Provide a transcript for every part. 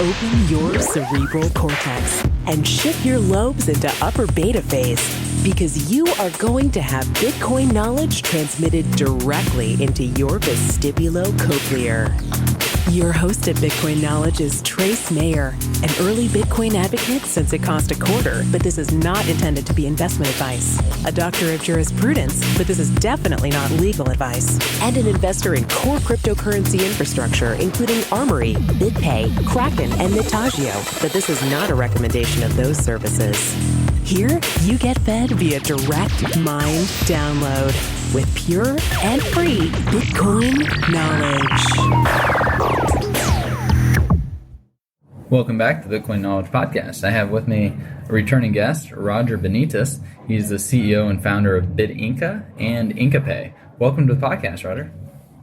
Open your cerebral cortex and shift your lobes into upper beta phase because you are going to have Bitcoin knowledge transmitted directly into your vestibulocochlear. Your host at Bitcoin Knowledge is Trace Mayer, an early Bitcoin advocate since it cost $0.25, but this is not intended to be investment advice. A doctor of jurisprudence, but this is definitely not legal advice. And an investor in core cryptocurrency infrastructure, including Armory, BitPay, Kraken, and Nitagio, but this is not a recommendation of those services. Here, you get fed via direct mind download with pure and free Bitcoin knowledge. Welcome back to the Bitcoin Knowledge Podcast. I have with me a returning guest, Roger Benitez. He's the CEO and founder of BitInka and InkaPay. Welcome to the podcast, Roger.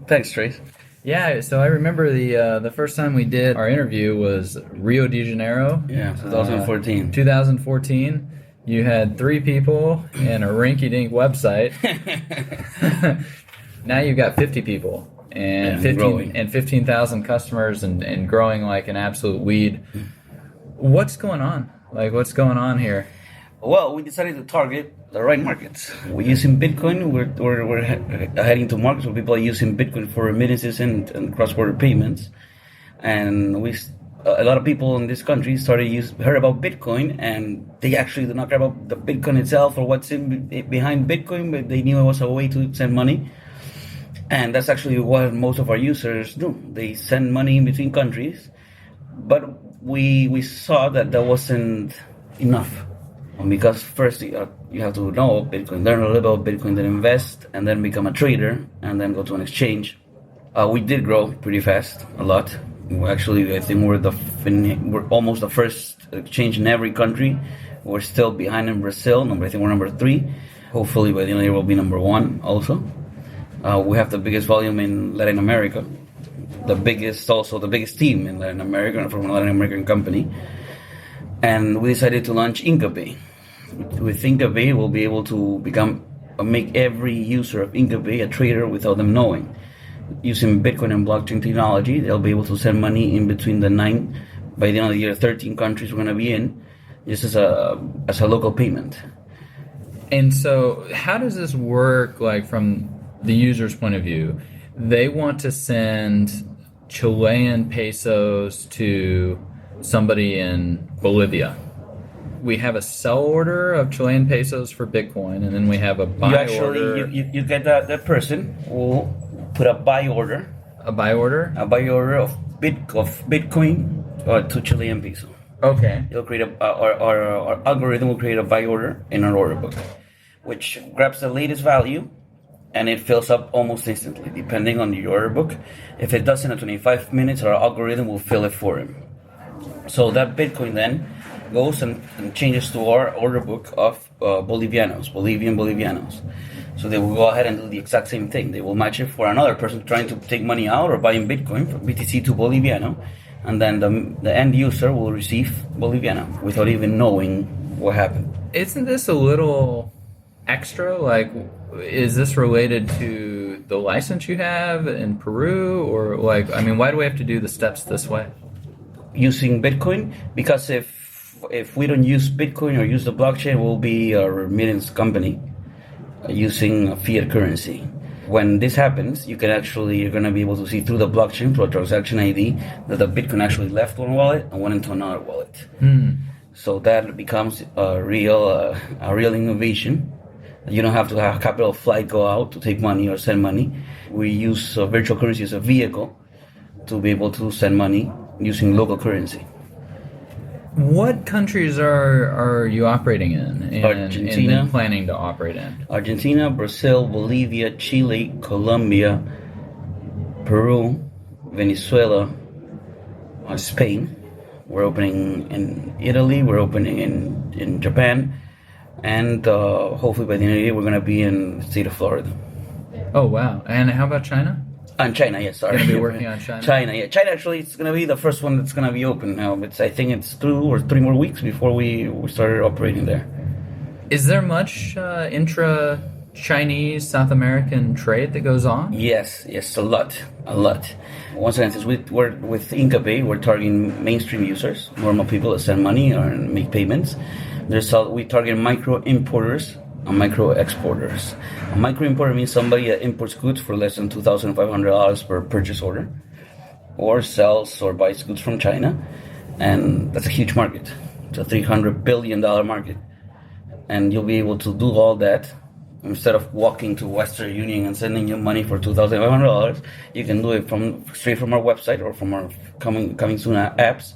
Thanks, Trace. Yeah, so I remember the first time we did our interview was Rio de Janeiro. Yeah, 2014. 2014. You had 3 people and a rinky-dink website. Now you've got 50 people and 15,000 customers and growing like an absolute weed. What's going on? What's going on here? Well, we decided to target the right markets. We're using Bitcoin. We're heading to markets where people are using Bitcoin for remittances and cross-border payments. And a lot of people in this country heard about Bitcoin, and they actually did not care about the Bitcoin itself or what's behind Bitcoin, but they knew it was a way to send money. And that's actually what most of our users do. They send money in between countries, but we saw that wasn't enough. Because first you have to know Bitcoin, learn a little about Bitcoin, then invest, and then become a trader, and then go to an exchange. We did grow pretty fast, a lot. Actually, I think we're almost the first exchange in every country. We're still behind in Brazil. I think we're number 3. Hopefully by the end of the year we'll be number 1 also. We have the biggest volume in Latin America. The biggest team in Latin America from a Latin American company. And we decided to launch InkaPay. With InkaPay, we'll be able to make every user of InkaPay a trader without them knowing. Using Bitcoin and blockchain technology, they'll be able to send money in between the 9, by the end of the year, 13 countries we're going to be in, just as a local payment. And so how does this work, from the user's point of view? They want to send Chilean pesos to somebody in Bolivia. We have a sell order of Chilean pesos for Bitcoin, and then we have a buy order. You get that person will put a buy order. A buy order? A buy order of Bitcoin to Chilean peso. Okay. It'll create our algorithm will create a buy order in our order book, which grabs the latest value, and it fills up almost instantly, depending on the order book. If it does in 25 minutes, our algorithm will fill it for him. So that Bitcoin then goes and changes to our order book of Bolivian Bolivianos. So they will go ahead and do the exact same thing. They will match it for another person trying to take money out or buying Bitcoin from BTC to Boliviano, and then the end user will receive Boliviano without even knowing what happened. Isn't this a little extra? Is this related to the license you have in Peru? Or why do we have to do the steps this way? Using Bitcoin, because if we don't use Bitcoin or use the blockchain, we'll be a remittance company using a fiat currency. When this happens, you're going to be able to see through the blockchain, through a transaction ID, that the Bitcoin actually left one wallet and went into another wallet. So that becomes a real innovation. You don't have to have capital flight go out to take money or send money. We use virtual currency as a vehicle to be able to send money using local currency. What countries are you operating in Argentina, and planning to operate in? Argentina, Brazil, Bolivia, Chile, Colombia, Peru, Venezuela, Spain. We're opening in Italy. We're opening in Japan. And hopefully by the end of the year, we're going to be in the state of Florida. Oh, wow. And how about China? And China, yes, sorry. You're going to be working on China? China actually, it's going to be the first one that's going to be open now. I think it's 2 or 3 more weeks before we started operating there. Is there much intra Chinese, South American trade that goes on? Yes, a lot. Once again, since we're with Inka Pay, we're targeting mainstream users, normal people that send money or make payments. We target micro importers and micro exporters. A micro importer means somebody that imports goods for less than $2,500 per purchase order, or sells or buys goods from China, and that's a huge market. It's a $300 billion market, and you'll be able to do all that. Instead of walking to Western Union and sending you money for $2,500, you can do it straight from our website or from our coming soon apps,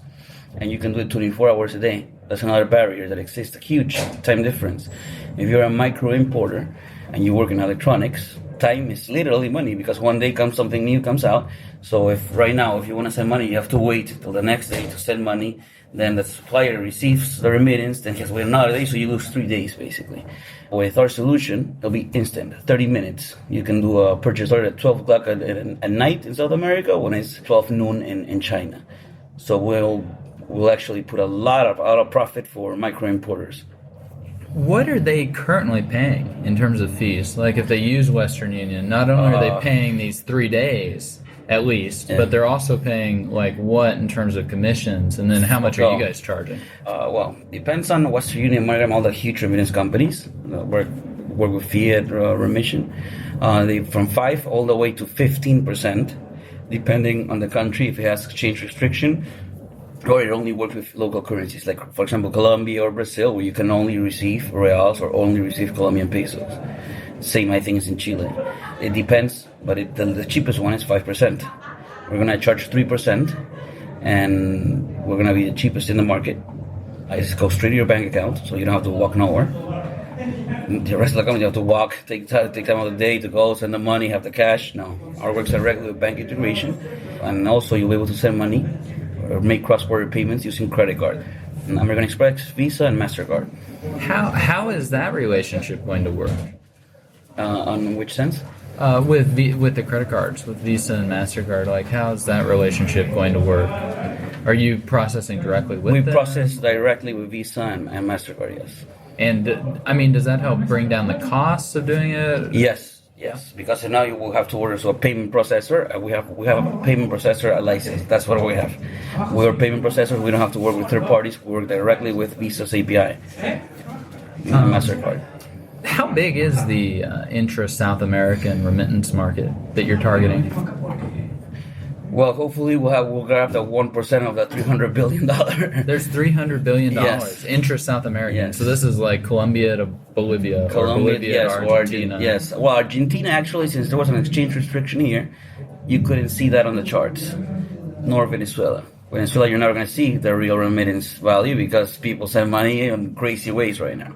and you can do it 24 hours a day. That's another barrier that exists, a huge time difference. If you're a micro importer and you work in electronics, time is literally money, because one day something new comes out. So if right now, if you want to send money, you have to wait till the next day to send money. Then the supplier receives the remittance, then he has to wait another day, so you lose 3 days basically. With our solution, it'll be instant, 30 minutes. You can do a purchase order at 12 o'clock at night in South America when it's 12 noon in China. So we'll actually put a lot of profit for micro importers. What are they currently paying in terms of fees? Like if they use Western Union, not only are they paying these 3 days at least, but they're also paying like what in terms of commissions, and then how much are you guys charging? Well, depends on Western Union, MoneyGram, all the huge remittance companies work with fiat remission. They from 5 all the way to 15%, depending on the country. If it has exchange restriction, or it only works with local currencies, like for example Colombia or Brazil, where you can only receive reals or only receive Colombian pesos. Same, I think, is in Chile. It depends, but the cheapest one is 5%. We're going to charge 3%, and we're going to be the cheapest in the market. I just go straight to your bank account, so you don't have to walk nowhere. The rest of the company, you have to walk, take time of the day to go, send the money, have the cash. No, our works directly with bank integration, and also you'll be able to send money or make cross-border payments using credit card, American Express, Visa, and MasterCard. How is that relationship going to work? On which sense? With the credit cards, with Visa and MasterCard, like how is that relationship going to work? Are you processing directly with them? We process directly with Visa and MasterCard, yes. And I mean, does that help bring down the costs of doing it? Yes, because now you will have to order a payment processor. We have a payment processor license. That's what we have. We're a payment processor. We don't have to work with third parties. We work directly with Visa's API and MasterCard. How big is the intra-South American remittance market that you're targeting? Well, hopefully we'll grab the 1% of that $300 billion. There's $300 billion intra-South American. Yes. So this is like Colombia to Bolivia, or Bolivia to Argentina. Yes. Well, Argentina, actually, since there was an exchange restriction here, you couldn't see that on the charts. Nor Venezuela. Venezuela, you're never going to see the real remittance value because people send money in crazy ways right now.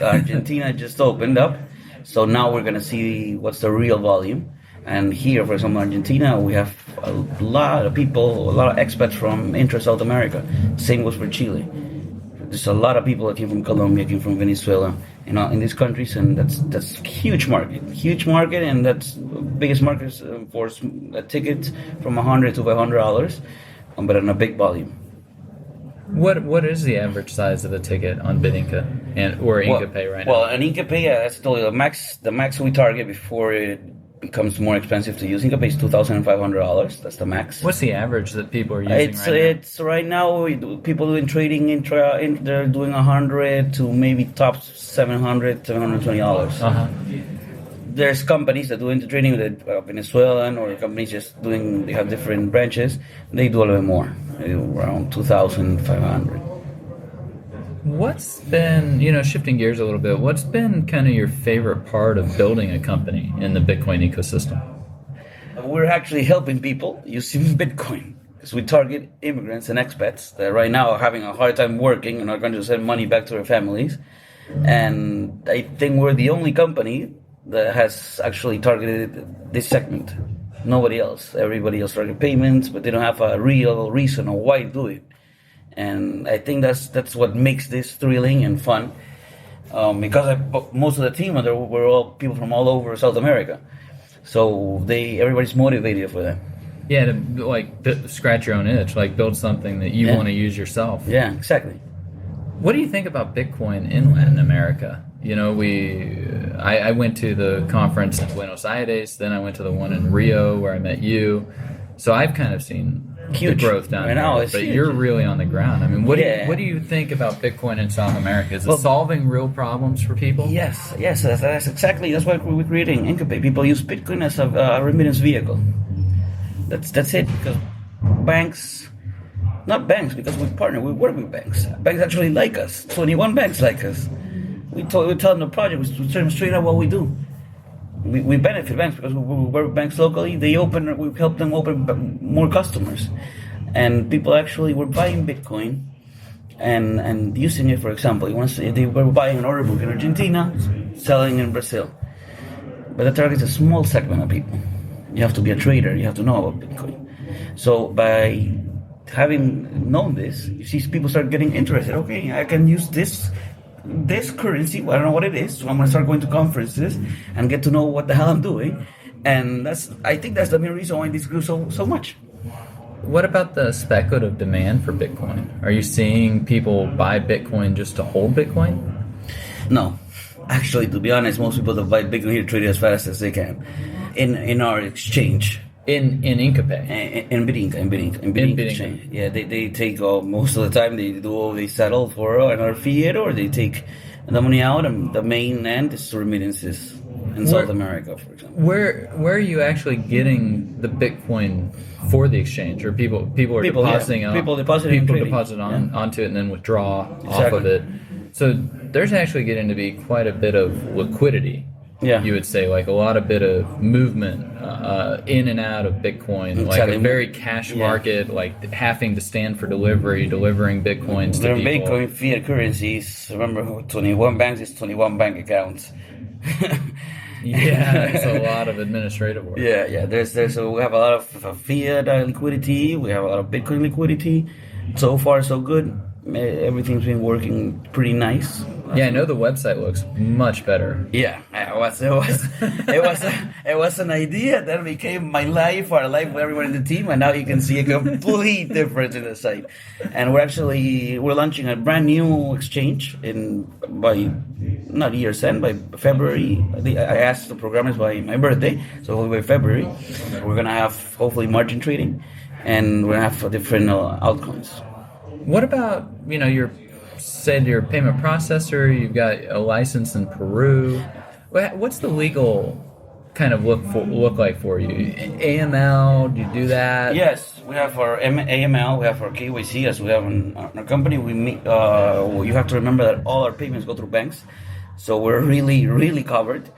Argentina just opened up, so now we're going to see what's the real volume. And here, for example, Argentina, we have a lot of people, a lot of expats from intra-South America. Same goes for Chile. There's a lot of people that came from Colombia, came from Venezuela, in these countries, and that's huge market, and that's biggest markets for tickets from $100 to $500, but in a big volume. What is the average size of a ticket on BitInka or Inka Pay right now? Well, an Inka Pay, that's totally the max we target before it becomes more expensive to use. Inka Pay is $2,500. That's the max. What's the average that people are using right now? People doing trading they're doing $100 to maybe top $720. There's companies that do trading with Venezuelan, or companies they have different branches. They do a little bit more, around $2,500. What's been, shifting gears a little bit, what's been kind of your favorite part of building a company in the Bitcoin ecosystem? We're actually helping people using Bitcoin, because we target immigrants and expats that right now are having a hard time working and are going to send money back to their families. And I think we're the only company that has actually targeted this segment. Nobody else. Everybody else target payments, but they don't have a real reason or why to do it. And I think that's what makes this thrilling and fun, because most of the team we're all people from all over South America, so everybody's motivated for that. Yeah, to scratch your own itch, build something that you want to use yourself. Yeah, exactly. What do you think about Bitcoin in Latin America? I went to the conference in Buenos Aires, then I went to the one in Rio where I met you. So I've kind of seen the growth down there, but huge. you're really on the ground. I mean, what do you think about Bitcoin in South America? Is it solving real problems for people? Yes, that's exactly. That's why we're creating Incapay. People use Bitcoin as a remittance vehicle. That's it. Because not banks, because we work with banks. Banks actually like us. 21 banks like us. We tell them the project. We tell them straight up what we do. We benefit banks because we work with banks locally. We help them open more customers, and people actually were buying Bitcoin and using it. For example, they were buying an order book in Argentina, selling in Brazil. But that targets a small segment of people. You have to be a trader. You have to know about Bitcoin. So by having known this, you see people start getting interested. Okay, I can use this currency. I don't know what it is, so I'm gonna start going to conferences and get to know what the hell I'm doing. And I think that's the main reason why this grew so much. What about the speculative demand for Bitcoin? Are you seeing people buy Bitcoin just to hold Bitcoin? No, actually, to be honest, most people that buy Bitcoin here trade it as fast as they can in our exchange. In Incapay? In BitInka exchange. Yeah, they take most of the time they settle for another fiat, or they take the money out, and the main end is remittances in South America, for example. Where are you actually getting the Bitcoin for the exchange? Or people are depositing on, people deposit onto it and then withdraw off of it. So there's actually getting to be quite a bit of liquidity. Yeah, you would say, like a lot of bit of movement in and out of Bitcoin, exactly. Like a very cash market, like having to stand for delivering Bitcoins to people. Bitcoin fiat currencies. Remember, 21 banks is 21 bank accounts. Yeah, it's a lot of administrative work. Yeah. So we have a lot of fiat liquidity. We have a lot of Bitcoin liquidity. So far, so good. Everything's been working pretty nice. Yeah, I know the website looks much better. Yeah, it was an idea that became my life, our life with everyone in the team, and now you can see a complete difference in the site. And we're launching a brand new exchange by February. I asked the programmers by my birthday, so by February we're gonna have hopefully margin trading, and we're gonna have different outcomes. What about, your payment processor, you've got a license in Peru. What's the legal kind of look like for you? AML, do you do that? Yes, we have our AML, we have our KYC, as we have in our company. You have to remember that all our payments go through banks, so we're really, really covered.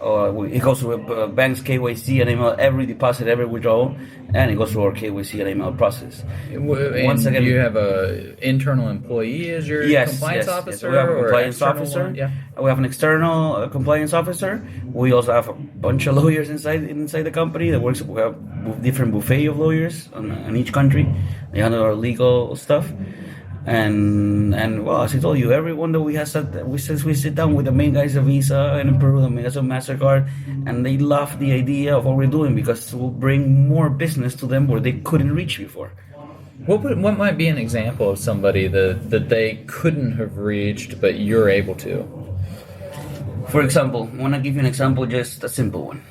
It goes through bank's KYC and AML, every deposit, every withdrawal, and it goes through our KYC and AML process. Once again, do you have an internal employee as your compliance officer? Yes, we have a compliance officer. Yeah. We have an external compliance officer. We also have a bunch of lawyers inside the company that works. We have different buffet of lawyers in each country. They handle our legal stuff. And well, as I told you, everyone that we sit down with the main guys of Visa and in Peru, the main guys of MasterCard, and they love the idea of what we're doing because it will bring more business to them where they couldn't reach before. What might be an example of somebody that they couldn't have reached but you're able to? For example, I want to give you an example, just a simple one.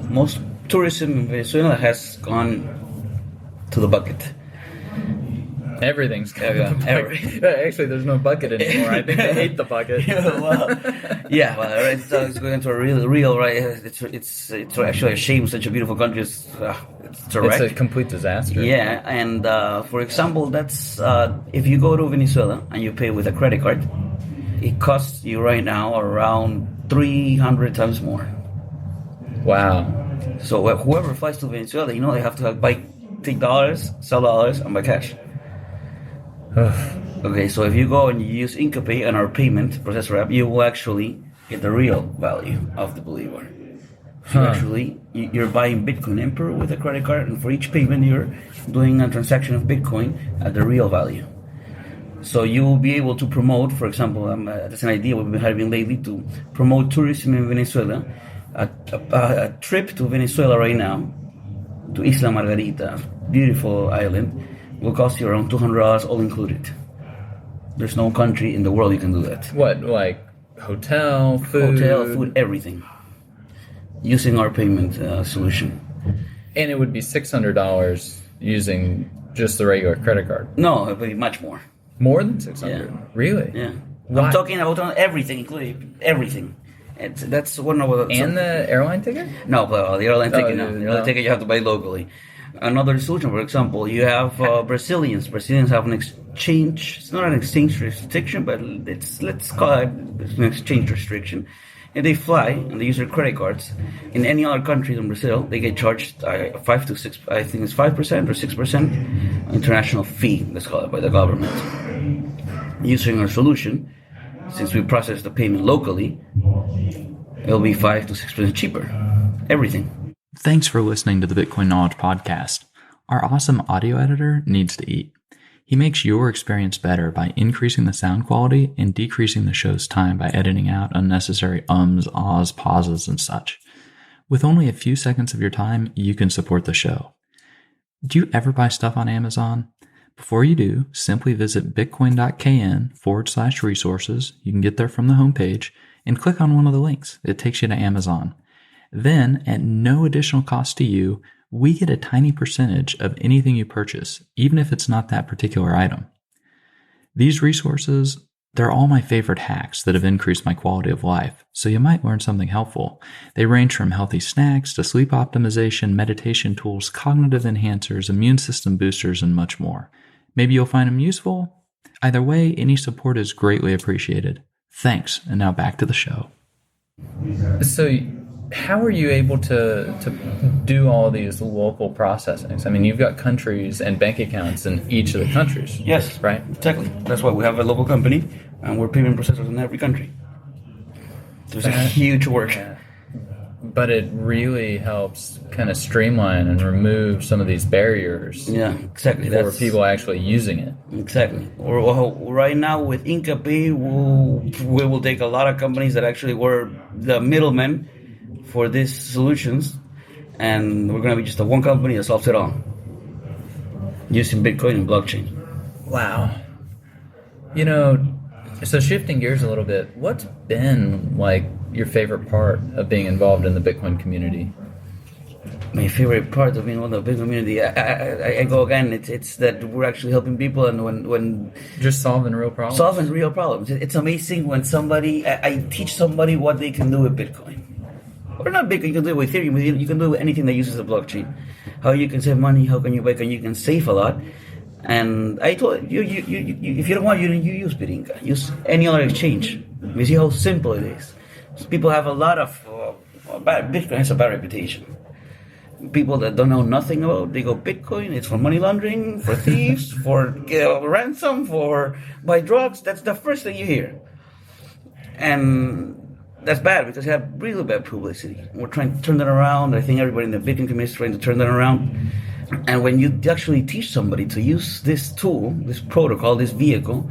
Most tourism in Venezuela has gone to the bucket. Everything's actually, there's no bucket anymore. I think they hate the bucket. It's going to a real right. It's actually a shame. Such a beautiful country. It's a complete disaster. Yeah, and for example, that's if you go to Venezuela and you pay with a credit card, it costs you right now around 300 times more. Wow. So whoever flies to Venezuela, they have to take dollars, sell dollars, and buy cash. Okay, so if you go and you use Incapay and our payment processor app, you will actually get the real value of the Bolivar. You're buying Bitcoin in Peru with a credit card, and for each payment you're doing a transaction of Bitcoin at the real value. So you will be able to promote, for example, that's an idea we've been having lately, to promote tourism in Venezuela. A trip to Venezuela right now, to Isla Margarita, beautiful island, will cost you around $200 all included. There's no country in the world you can do that. What, like hotel, food, everything, using our payment solution. and it would be $600 using just the regular credit card. No, it would be much more. More than 600. Yeah. Really? Yeah. Why? I'm talking about everything, including everything. That's one of the... And the airline ticket? No, but the airline ticket, no. no. The airline ticket you have to buy locally. Another solution, for example, you have Brazilians. Brazilians have an exchange. It's not an exchange restriction, but let's call it an exchange restriction. And they fly and they use their credit cards. In any other country than Brazil, they get charged 5 to 6. I think it's 5% or 6% international fee. Let's call it by the government. Using our solution, since we process the payment locally, it'll be 5 to 6% cheaper. Everything. Thanks for listening to the Bitcoin Knowledge Podcast. Our awesome audio editor needs to eat. He makes your experience better by increasing the sound quality and decreasing the show's time by editing out unnecessary ums, ahs, pauses, and such. With only a few seconds of your time, you can support the show. Do you ever buy stuff on Amazon? Before you do, simply visit bitcoin.kn/resources. You can get there from the homepage and click on one of the links. It takes you to Amazon. Then, at no additional cost to you, we get a tiny percentage of anything you purchase, even if it's not that particular item. These resources, they're all my favorite hacks that have increased my quality of life, so you might learn something helpful. They range from healthy snacks to sleep optimization, meditation tools, cognitive enhancers, immune system boosters, and much more. Maybe you'll find them useful. Either way, any support is greatly appreciated. Thanks, and now back to the show. So how are you able to do all these local processings? I mean, you've got countries and bank accounts in each of the countries. Yes, right? Exactly. That's why we have a local company, and we're payment processors in every country. There's a huge work. Yeah. But it really helps kind of streamline and remove some of these barriers. Yeah, exactly. For people actually using it. Exactly. Right now with Inka Pay, we will take a lot of companies that actually were the middlemen for these solutions, and we're going to be just a one company that solves it all using Bitcoin and blockchain. Wow. So shifting gears a little bit, what's been like your favorite part of being involved in the Bitcoin community? My favorite part of being involved in the Bitcoin community, I go again, it's that we're actually helping people, and when just solving real problems. It's amazing when I teach somebody what they can do with Bitcoin. Or not Bitcoin, you can do it with Ethereum, you can do it with anything that uses the blockchain. How you can save money, how can you bake, and you can save a lot. And I told you, if you don't want, you use BitInka. Use any other exchange. You see how simple it is. So people have a lot of Bitcoin has a bad reputation. People that don't know nothing about, they go Bitcoin. It's for money laundering, for thieves, for ransom, for buy drugs. That's the first thing you hear, and that's bad because they have really bad publicity. We're trying to turn that around. I think everybody in the Bitcoin community is trying to turn that around. And when you actually teach somebody to use this tool, this protocol, this vehicle,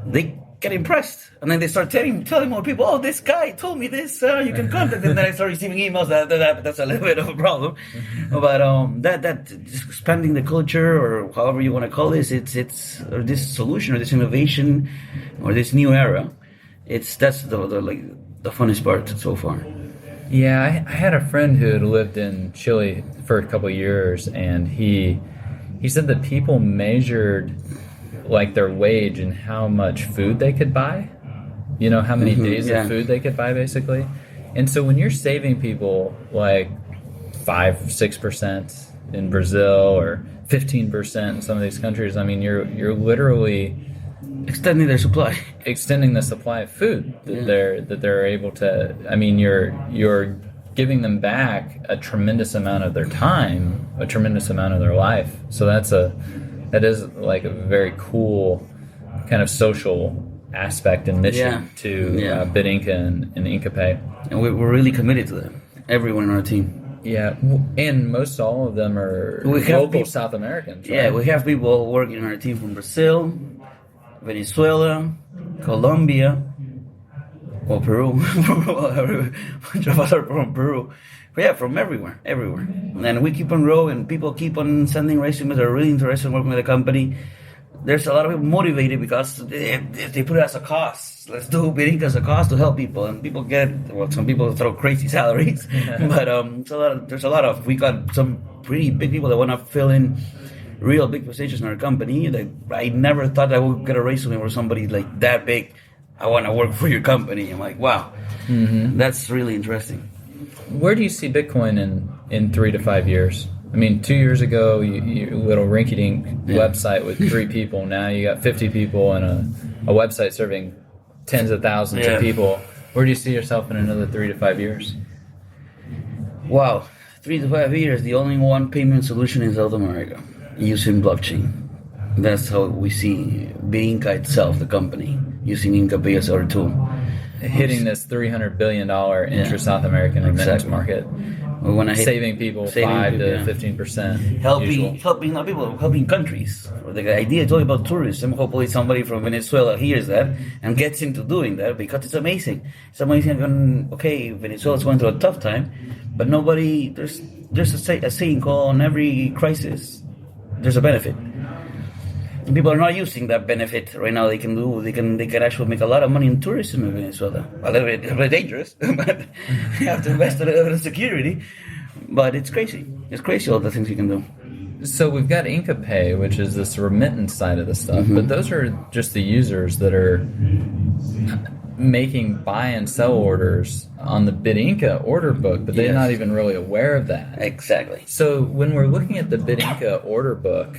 they get impressed. And then they start telling more people, oh, this guy told me this, you can contact him. And then I start receiving emails. That's a little bit of a problem. But that just expanding the culture, or however you want to call this, it's or this solution or this innovation or this new era, that's the funnest part so far. Yeah, I had a friend who had lived in Chile for a couple of years, and he said that people measured like their wage and how much food they could buy. How many days of food they could buy, basically. And so when you're saving people like 5-6% in Brazil or 15% in some of these countries, I mean, you're literally extending the supply of food that they're able to. I mean, you're giving them back a tremendous amount of their time, a tremendous amount of their life. So that is like a very cool kind of social aspect and mission to BitInka and Inka Pay. And we're really committed to them. Everyone on our team. Yeah, and most all of them are local South Americans. Right? Yeah, we have people working on our team from Brazil, Venezuela, Colombia, or Peru. A bunch of us are from Peru. But yeah, from everywhere. And we keep on growing. People keep on sending resumes. They're really interested in working with the company. there's a lot of people motivated because they put it as a cost. Let's do BitInka as a cost to help people, and people get, well, some people throw crazy salaries, but we got some pretty big people that want to fill in real big positions in our company. That I never thought I would get a resume where somebody like that big, I want to work for your company. I'm like, wow, that's really interesting. Where do you see Bitcoin in 3 to 5 years? I mean, 2 years ago, you little rinky-dink website with 3 people. Now you got 50 people and a website serving tens of thousands of people. Where do you see yourself in another 3 to 5 years? Wow, 3 to 5 years, the only one payment solution in South America using blockchain. That's how we see BitInka itself, the company, using Inka Pay as our tool. Hitting this $300 billion intra-South American remittance market. We want to saving people 5 to 15%. Helping countries. The idea is all about tourism. Hopefully somebody from Venezuela hears that and gets into doing that, because it's amazing. It's amazing. Okay, Venezuela's going through a tough time, but nobody, there's a saying called, on every crisis there's a benefit. And people are not using that benefit right now. They can actually make a lot of money in tourism in Venezuela. A little bit dangerous, but you have to invest a little bit in security. But it's crazy. It's crazy all the things you can do. So we've got Inka Pay, which is this remittance side of the stuff, but those are just the users that are making buy and sell orders on the BitInka order book, but they're not even really aware of that. Exactly. So when we're looking at the BitInka order book,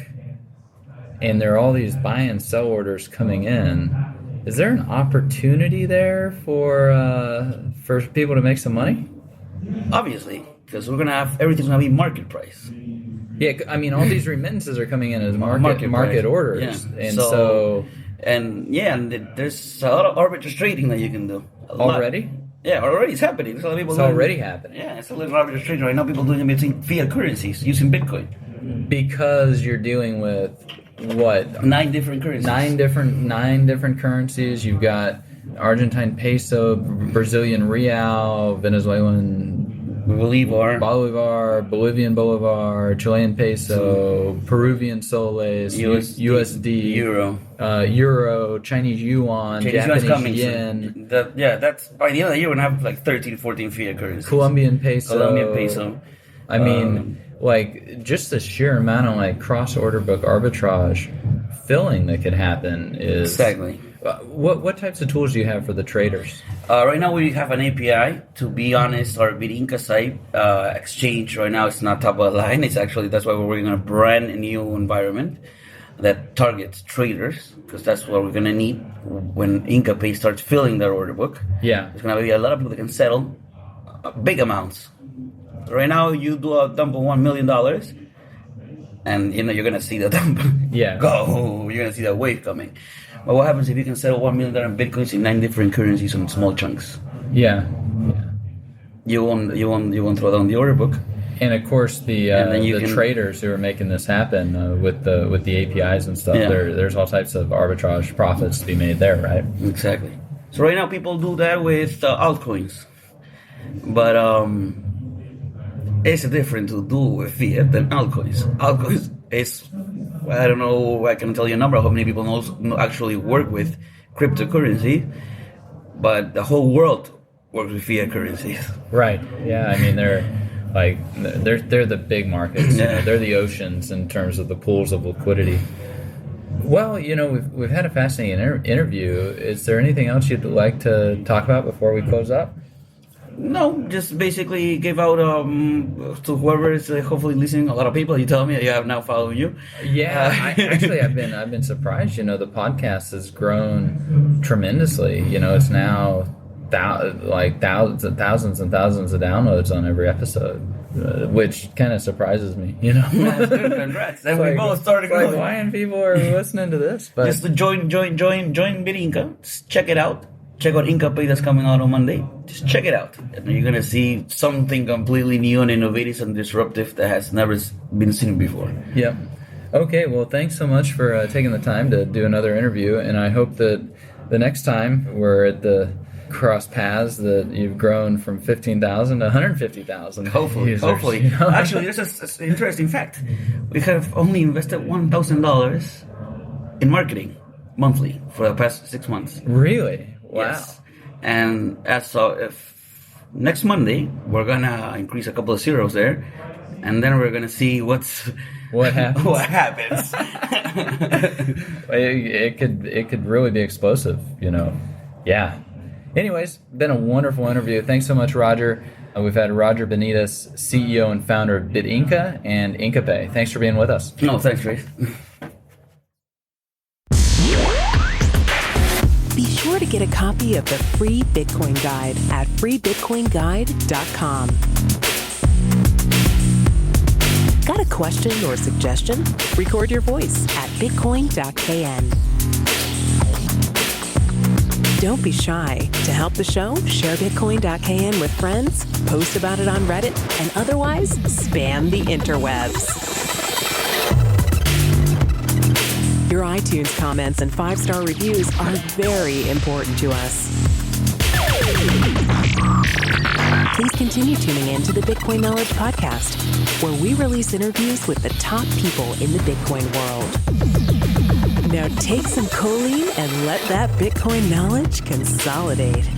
and there are all these buy and sell orders coming in, is there an opportunity there for people to make some money? Obviously, because we're gonna have, everything's gonna be market price. Yeah, I mean, all these remittances are coming in as market orders, and there's a lot of arbitrage trading that you can do. Already? Yeah, already it's happening. There's a lot of people it's already happening. Yeah, it's a little arbitrage trading right now. People doing it between fiat currencies using Bitcoin. Because you're dealing with what? 9 different currencies. 9 different currencies. You've got Argentine peso, Brazilian real, Venezuelan Bolivar, Bolivian Bolivar, Chilean peso, Peruvian soles, USD, Euro, Chinese yuan, Japanese yen. That's by the end of the year we're gonna have like 13, 14 fiat currencies. Colombian peso. I mean, like, just the sheer amount of like cross-order book arbitrage filling that could happen is exactly. What types of tools do you have for the traders? Right now we have an API. To be honest, our BitInka site exchange right now is not top of the line. It's actually, that's why we're working on a brand new environment that targets traders, because that's what we're going to need when Inka Pay starts filling their order book. Yeah, there's going to be a lot of people that can settle big amounts. Right now, you do a dump of $1 million, and you're going to see the dump go. You're going to see that wave coming. But what happens if you can settle $1 million in Bitcoins in 9 different currencies on small chunks? Yeah. You won't throw down the order book. And of course, the traders who are making this happen with the APIs and stuff, there's all types of arbitrage profits to be made there, right? Exactly. So right now, people do that with altcoins, but it's different to do with fiat than altcoins. Altcoins is, I don't know, I can tell you a number of how many people actually work with cryptocurrency, but the whole world works with fiat currencies. Right. Yeah. I mean, they're the big markets. They're the oceans in terms of the pools of liquidity. Well, we've had a fascinating interview. Is there anything else you'd like to talk about before we close up? No, just basically give out to whoever is hopefully listening. A lot of people, you tell me, have now following you. Yeah, I've been surprised. The podcast has grown tremendously. It's now thousands and thousands and thousands of downloads on every episode, which kind of surprises me. That's good. Congrats. Then we both started going. Why aren't people are listening to this? But just to join BitInka. Just check it out. Check out Inka Pay that's coming out on Monday. Just check it out. And you're going to see something completely new and innovative and disruptive that has never been seen before. Yep. Okay, well, thanks so much for taking the time to do another interview. And I hope that the next time we're at the cross paths that you've grown from 15,000 to 150,000. Hopefully. Actually, there's an interesting fact. We have only invested $1,000 in marketing monthly for the past 6 months. Really? Wow. Yes. And as of if next Monday, we're gonna increase a couple of zeros there, and then we're gonna see what happens. what happens. It could really be explosive, you know. Yeah. Anyways, been a wonderful interview. Thanks so much, Roger. We've had Roger Benitez, CEO and founder of BitInka and InkaPay. Thanks for being with us. No, thanks, Ray. Be sure to get a copy of the free Bitcoin Guide at freebitcoinguide.com. Got a question or suggestion? Record your voice at bitcoin.kn. Don't be shy. To help the show, share bitcoin.kn with friends, post about it on Reddit, and otherwise spam the interwebs. Your iTunes comments and 5-star reviews are very important to us. Please continue tuning in to the Bitcoin Knowledge Podcast, where we release interviews with the top people in the Bitcoin world. Now take some choline and let that Bitcoin knowledge consolidate.